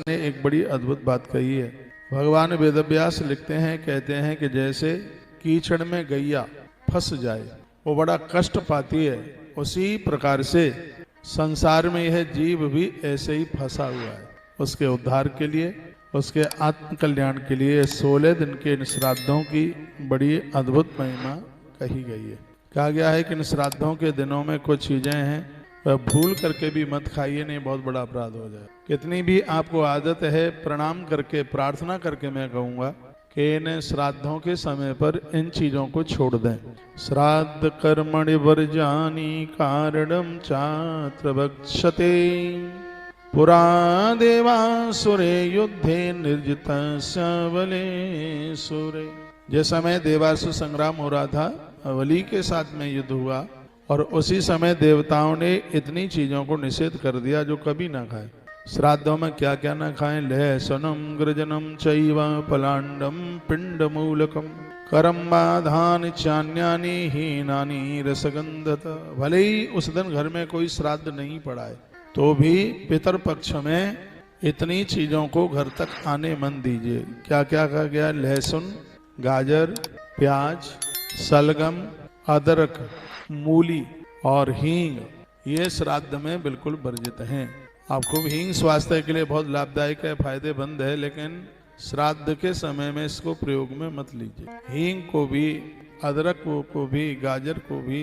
ने एक बड़ी अद्भुत बात कही है। भगवान वेदव्यास लिखते हैं, कहते हैं कि जैसे कीचड़ में गैया फंस जाए वो बड़ा कष्ट पाती है, उसी प्रकार से संसार में यह जीव भी ऐसे ही फंसा हुआ है। उसके उद्धार के लिए, उसके आत्म कल्याण के लिए 16 दिन के इन श्राद्धों की बड़ी अद्भुत महिमा कही गई है। कहा गया है कि इन श्राद्धों के दिनों में कुछ चीजें हैं वह भूल करके भी मत खाइए, नहीं बहुत बड़ा अपराध हो जाए। कितनी भी आपको आदत है, प्रणाम करके प्रार्थना करके मैं कहूँगा कि इन श्राद्धों के समय पर इन चीजों को छोड़ दें। श्राद्ध कर्मणि वर्जानि कारणम चात्र भक्षते पुरा देवासुरे युद्धे निर्जित बले सुरे। जिस समय देवासुर संग्राम हो रहा था, बलि के साथ में युद्ध हुआ और उसी समय देवताओं ने इतनी चीजों को निषेध कर दिया जो कभी ना खाए। श्राद्धों में क्या क्या ना खाएं? लहसनम गृजनम चैव पलांडम पिंड मूलकम करम बाधानि चान्यानि हीनानि रसगंधत। भले ही उस दिन घर में कोई श्राद्ध नहीं पड़ा है तो भी पितर पक्ष में इतनी चीजों को घर तक आने मन दीजिए। क्या क्या कहा गया? लहसुन, गाजर, प्याज, सलगम, अदरक, मूली और हींग, ये श्राद्ध में बिल्कुल वर्जित हैं। आपको हींग स्वास्थ्य के लिए बहुत लाभदायक है, फायदेमंद है, लेकिन श्राद्ध के समय में इसको प्रयोग में मत लीजिए। हींग को भी, अदरक को भी, गाजर को भी,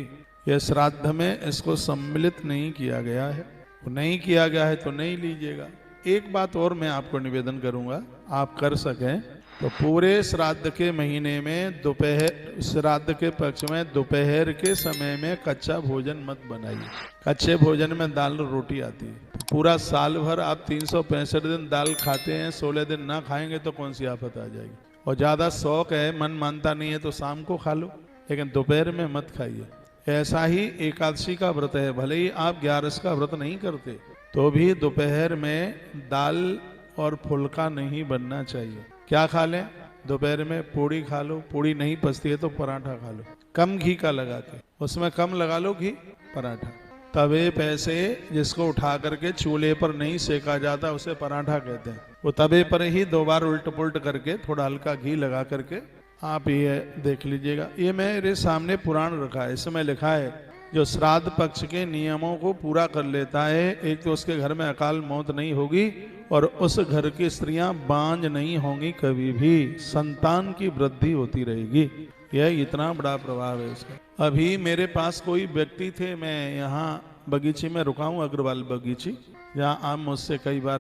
यह श्राद्ध में इसको सम्मिलित नहीं किया गया है। नहीं किया गया है तो नहीं लीजिएगा। एक बात और मैं आपको निवेदन करूंगा, आप कर सकें तो पूरे श्राद्ध के महीने में दोपहर, श्राद्ध के पक्ष में दोपहर के समय में कच्चा भोजन मत बनाइए। कच्चे भोजन में दाल रोटी आती है। तो पूरा साल भर आप 365 दिन दाल खाते हैं, 16 दिन ना खाएंगे तो कौन सी आफत आ जाएगी। और ज्यादा शौक है, मन मानता नहीं है तो शाम को खा लो, लेकिन दोपहर में मत खाइए। ऐसा ही एकादशी का व्रत है, भले ही आप 11 का व्रत नहीं करते तो भी दोपहर में दाल और फुल्का नहीं बनना चाहिए। क्या खा लें? दोपहर में पूड़ी खा लो, पूड़ी नहीं पचती है तो पराठा खा लो, कम घी का लगा के, उसमें कम लगा लो घी, पराठा। तवे पे से जिसको उठा करके चूल्हे पर नहीं सेका जाता उसे पराठा कहते हैं। वो तवे पर ही 2 बार उल्ट पुल्ट करके थोड़ा हल्का घी लगा करके आप ये देख लीजिएगा। ये मेरे सामने पुराण रखा है, इसमें लिखा है जो श्राद्ध पक्ष के नियमों को पूरा कर लेता है, एक तो उसके घर में अकाल मौत नहीं होगी और उस घर की स्त्रियां बांझ नहीं होंगी, कभी भी संतान की वृद्धि होती रहेगी। यह इतना बड़ा प्रभाव है इसका। अभी मेरे पास कोई व्यक्ति थे, मैं यहाँ बगीचे में रुका हूँ, अग्रवाल बगीची, जहाँ आप मुझसे कई बार